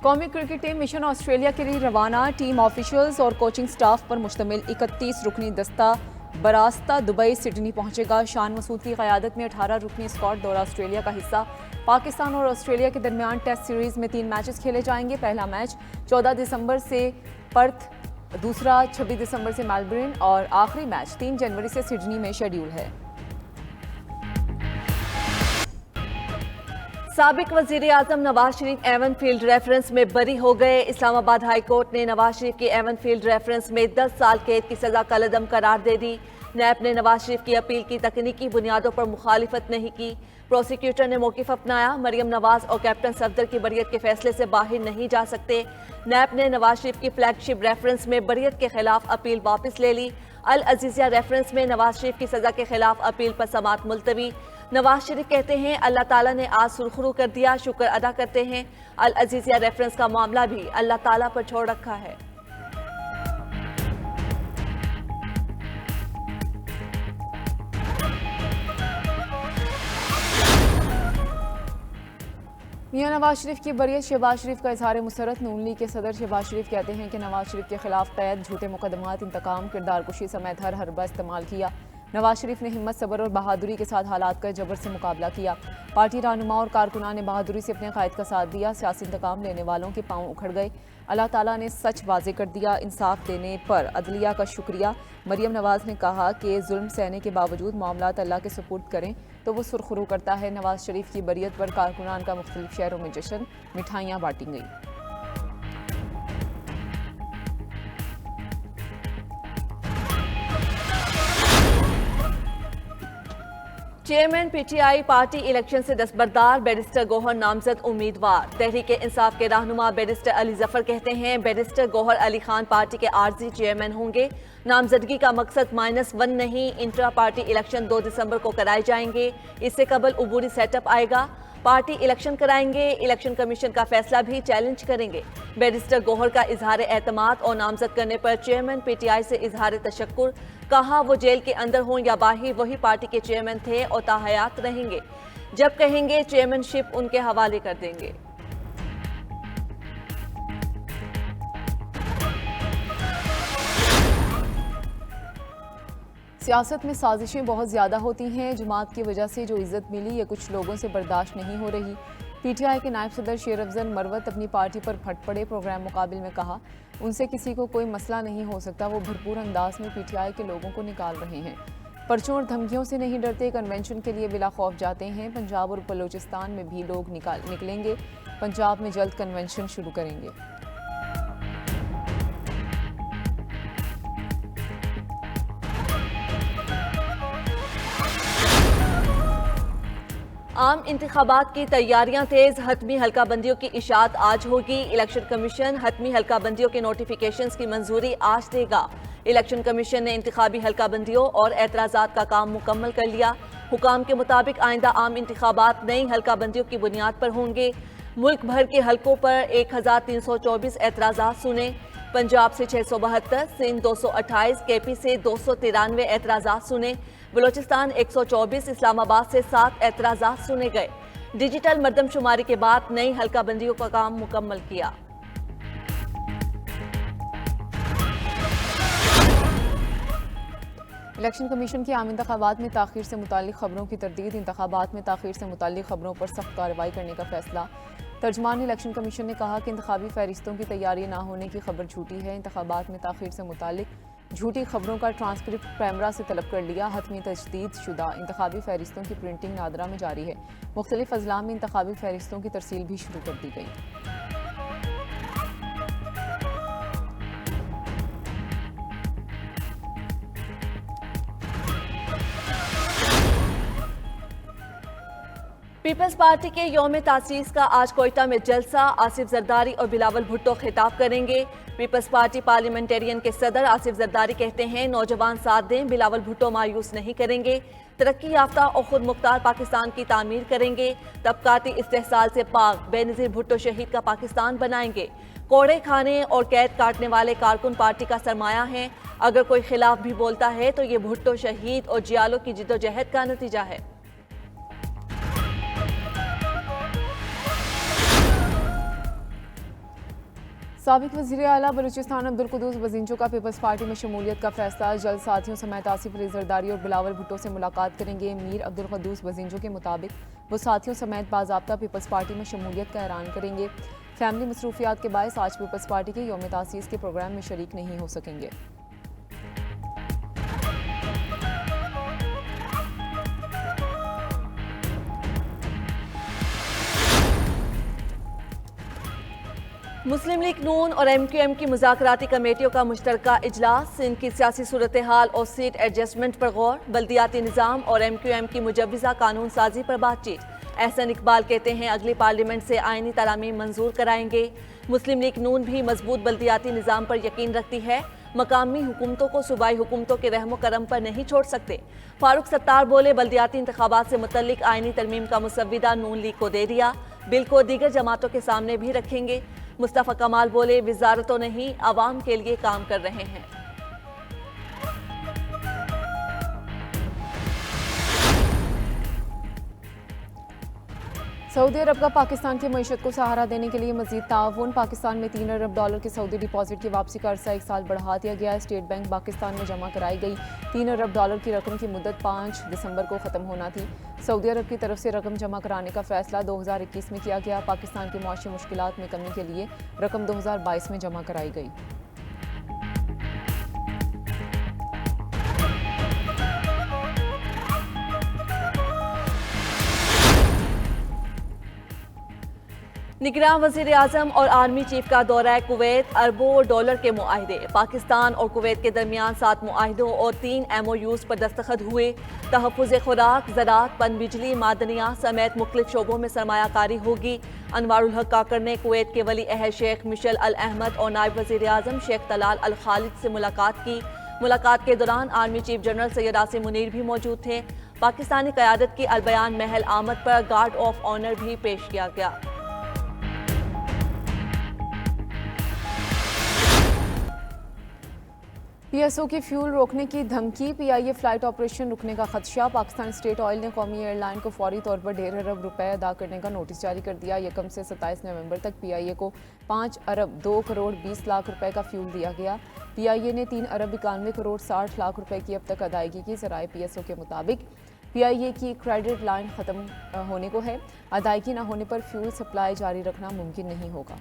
कौमी cricket team mission Australia के लिए रवाना। टीम ऑफिशियल्स और कोचिंग स्टाफ पर मुश्तमिल 31 रुकनी दस्ता बरास्ता दुबई सिडनी पहुंचेगा। शान मसूद की क़यादत में 18 रुकनी स्क्वाड दौरा ऑस्ट्रेलिया का हिस्सा। पाकिस्तान और ऑस्ट्रेलिया के दरमियान टेस्ट सीरीज में 3 मैचेस खेले जाएंगे। पहला मैच 14 दिसंबर से पर्थ, दूसरा 26 दिसंबर से मेलबर्न और आखिरी मैच 3 जनवरी से सिडनी में शेड्यूल है। साबिक वजीर आजम Nawaz Sharif Avon field reference में बरी हो गए। इस्लामाबाद हाई कोर्ट ने नवाज शरीफ की एवन फील्ड रेफरेंस में 10 साल कैद की सजा कलअदम करार दे दी। नैब ने नवाज शरीफ की अपील की तकनीकी बुनियादों पर मुखालिफत नहीं की। प्रोसिक्यूटर ने मौक़िफ़ अपनाया। मरियम नवाज और कैप्टन सफदर की बरियत के फैसले से बाहर नहीं जा सकते। नैब ने नवाज शरीफ की फ्लैगशिप रेफरेंस में बरियत के खिलाफ अपील वापस ले ली। अल अजीजिया रेफरेंस में नवाज शरीफ की सजा के खिलाफ अपील पर समाअत मुलतवी। नवाज शरीफ कहते हैं अल्लाह ताला ने आज सुरखरू कर दिया, शुक्र अदा करते हैं। अल अजीजिया रेफरेंस का मामला भी अल्लाह ताला पर छोड़ रखा है। मियां नवाज शरीफ की बरियत। शहबाज शरीफ का इजहार मुसरत। नून लीग के सदर शहबाज शरीफ कहते हैं कि नवाज शरीफ के खिलाफ कैद, झूठे मुकदमात, इंतकाम, किरदार कुशी समेत हर हरबा इस्तेमाल किया। नवाज शरीफ ने हिम्मत, सब्र और बहादुरी के साथ हालात का जबर से मुकाबला किया। पार्टी रहनुमा और कारकुनान ने बहादुरी से अपने कायद का साथ दिया। सियासी इंतकाम लेने वालों के पांव उखड़ गए। अल्लाह ताला ने सच वाज़े कर दिया। इंसाफ देने पर अदलिया का शुक्रिया। मरियम नवाज ने कहा कि जुल्म सहने के बावजूद मामलात अल्लाह के सुपुर्द करें तो वो सुरखरू करता है। नवाज शरीफ की बरियत पर कारकुनान का मुख्तलिफ शहरों में जश्न, मिठाइयाँ बांटी गई। चेयरमैन पीटीआई पार्टी इलेक्शन से दस्तबरदार। बैरिस्टर गौहर नामजद उम्मीदवार। तहरीक इंसाफ के रहनुमा बैरिस्टर अली जफर कहते हैं बैरिस्टर गौहर अली खान पार्टी के आर्जी चेयरमैन होंगे। नामजदगी का मकसद -1 नहीं, इंट्रा पार्टी इलेक्शन 2 दिसंबर को कराए जाएंगे। इससे कबल उबूरी सेटअप आएगा। पार्टी इलेक्शन कराएंगे। इलेक्शन कमीशन का फैसला भी चैलेंज करेंगे। बैरिस्टर गौहर का इजहार एतमाद और नामजद करने पर चेयरमैन पीटीआई से इजहार तशक्कुर। कहा वो जेल के अंदर हों या बाहर वही पार्टी के चेयरमैन थे और ताहयात रहेंगे। जब कहेंगे चेयरमैनशिप उनके हवाले कर देंगे। सियासत में साजिशें बहुत ज़्यादा होती हैं। जमात की वजह से जो इज्जत मिली ये कुछ लोगों से बर्दाश्त नहीं हो रही। पीटीआई के नायब सदर शेर अफजल मरवत अपनी पार्टी पर फट पड़े। प्रोग्राम मुकाबिल में कहा उनसे किसी को कोई मसला नहीं हो सकता। वो भरपूर अंदाज में पीटीआई के लोगों को निकाल रहे हैं। पर्चों और धमकियों से नहीं डरते। कन्वेंशन के लिए बिला खौफ जाते हैं। पंजाब और बलोचिस्तान में भी लोग निकलेंगे। पंजाब में जल्द कन्वेंशन शुरू करेंगे। आम इंतखाबात की तैयारियां तेज। हतमी हल्का बंदियों की इशाअत आज होगी। इलेक्शन कमीशन हतमी हल्का बंदियों के नोटिफिकेशंस की मंजूरी आज देगा। इलेक्शन कमीशन ने इंतखाबी हल्का बंदियों और एतराज़ात का काम मुकम्मल कर लिया। हुकाम के मुताबिक आइंदा आम इंतखाबात नई हल्का बंदियों की बुनियाद पर होंगे। मुल्क भर के हल्कों पर 1324 एतराज़ात सुने। पंजाब से 672, सिंध 228, केपी से 293 एतराज़ात सुने। बलोचिस्तान 124, इस्लामाबाद से 7 एतराज़ात सुने गए। डिजिटल मरदमशुमारी के बाद नई हल्का बंदियों का काम मुकम्मल किया। इलेक्शन कमीशन की आम इंतखाबात में ताख़ीर से मुताल्लिक़ खबरों की तरदीद। इंतखाबात में ताख़ीर से मुताल्लिक़ खबरों पर सख्त कार्रवाई करने का फैसला। तर्जमान इलेक्शन कमीशन ने कहा कि इंतखाबी फहरिस्तों की तैयारी ना होने की खबर झूठी है। इंतखाबात में ताख़ीर से मुताल्लिक़ झूठी खबरों का ट्रांसक्रिप्ट कैमरा से तलब कर लिया। हतमी तजदीद शुदा इंतखाबी फहरिस्तों की प्रिंटिंग नादरा में जारी है। मुख्तलिफ अजला में इंतखाबी फहरिस्तों की तरसील भी शुरू कर दी गई। पीपल्स पार्टी के यौम तासीस का आज कोयटा में जलसा। आसिफ जरदारी और बिलावल भुट्टो खिताब करेंगे। पीपल्स पार्टी पार्लियामेंटेरियन के सदर आसिफ जरदारी कहते हैं नौजवान साथ दें, बिलावल भुट्टो मायूस नहीं करेंगे। तरक्की याफ्ता और खुद मुख्तार पाकिस्तान की तामीर करेंगे। तबकाती इस्तेहसाल से पाक बेनज़ीर भुट्टो शहीद का पाकिस्तान बनाएंगे। कोड़े खाने और कैद काटने वाले कारकुन पार्टी का सरमाया हैं। अगर कोई खिलाफ भी बोलता है तो ये भुट्टो शहीद और जियालो की जिद्दोजहद का नतीजा है। साबिक वज़ीर आला बलूचिस्तान अब्दुल कुद्दूस बजींचो का पीपल्स पार्टी में शमूलियत का फैसला। जल्द साथियों समेत आसिफ अली जरदारी और बिलावल भुट्टो से मुलाकात करेंगे। मीर अब्दुल कुद्दूस बजींचो के मुताबिक वो साथियों समेत बाज़ाब्ता पीपल्स पार्टी में शमूलियत का ऐलान करेंगे। फैमिली मसरूफियात के बायस आज पीपल्स पार्टी के यौम तासीस के प्रोग्राम में शरीक नहीं हो सकेंगे। मुस्लिम लीग नून और MQM की मुज़ाकराती कमेटियों का मुश्तरका इजलास। सिंध की सियासी सूरत हाल और सीट एडजस्टमेंट पर गौर। बल्दियाती निज़ाम और MQM की मुजव्वज़ा कानून साजी पर बातचीत। एहसन इकबाल कहते हैं अगली पार्लियामेंट से आईनी तरामीम मंजूर कराएंगे। मुस्लिम लीग नून भी मजबूत बल्दियाती निज़ाम पर यकीन रखती है। मकामी हुकूमतों को सूबाई हुकूमतों के रहमो करम पर नहीं छोड़ सकते। फारूक सत्तार बोले बल्दियाती इंतखाबात से मुतल्लिक आईनी तरमीम का मुसव्विदा नून लीग को दे दिया। बिल को दीगर जमातों के सामने भी रखेंगे। मुस्तफ़ा कमाल बोले विज़ारतों नहीं आवाम के लिए काम कर रहे हैं। सऊदी अरब का पाकिस्तान की मईशत को सहारा देने के लिए मजीद ताउन। पाकिस्तान में $3 अरब के सऊदी डिपॉजिट की वापसी का अरसा 1 साल बढ़ा दिया गया। स्टेट बैंक पाकिस्तान में जमा कराई गई $3 अरब की रकम की मुद्दत 5 दिसंबर को ख़त्म होना थी। सऊदी अरब की तरफ से रकम जमा कराने का फैसला 2021 में किया गया। पाकिस्तान की मुआशी मुश्किलात में कमी के लिए रकम 2022 में जमा कराई गई। निगरान वज़ीर आज़म और आर्मी चीफ का दौरा कुवैत। अरबों डॉलर के मुआहिदे। पाकिस्तान और कुवैत के दरमियान 7 मुआहिदों और 3 MOUs पर दस्तखत हुए। तहफ़्फ़ुज़ खुराक, ज़राअत, पनबिजली, मादनियात समेत मुख्तलिफ शोबों में सरमायाकारी होगी। अनवारुल हक काकर ने कुवैत के वली अहद शेख मिशेल अल अहमद और नायब वज़ीर आज़म शेख तलाल अल खालिद से मुलाकात की। मुलाकात के दौरान army chief general Syed Asim Munir भी मौजूद थे। पाकिस्तानी क़यादत की अलबयान महल आमद पर गार्ड ऑफ ऑनर भी पेश किया गया। PSO की फ्यूल रोकने की धमकी। PIA फ्लाइट ऑपरेशन रुकने का खदशा। पाकिस्तान स्टेट ऑयल ने कौमी एयरलाइन को फौरी तौर पर $1.5 अरब अदा करने का नोटिस जारी कर दिया। यकम से 27 नवंबर तक PIA को $5 अरब 2 करोड़ 20 लाख रुपए का फ्यूल दिया गया। PIA ने $3 अरब 91 करोड़ 60 लाख रुपए की अब तक अदायगी की। ज़राए PSO के मुताबिक PIA की क्रेडिट लाइन ख़त्म होने को है। अदायगी न होने पर फ्यूल सप्लाई जारी रखना मुमकिन नहीं होगा।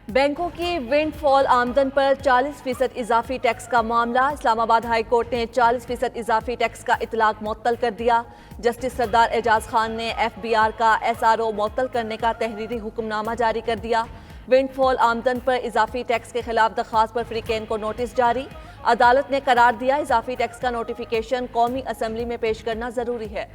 बैंकों की विंडफॉल आमदन पर 40% इजाफी टैक्स का मामला। इस्लामाबाद हाई कोर्ट ने 40% इजाफी टैक्स का इतलाक मुअत्तल कर दिया। जस्टिस सरदार एजाज खान ने FBR का SRO मुअत्तल करने का तहरीरी हुक्मनामा जारी कर दिया। विंडफॉल आमदन पर इजाफी टैक्स के खिलाफ दरख्वास्त पर फ्रीकेन को नोटिस जारी। अदालत ने करार दिया इजाफी टैक्स का नोटिफिकेशन कौमी असम्बली में पेश करना जरूरी है।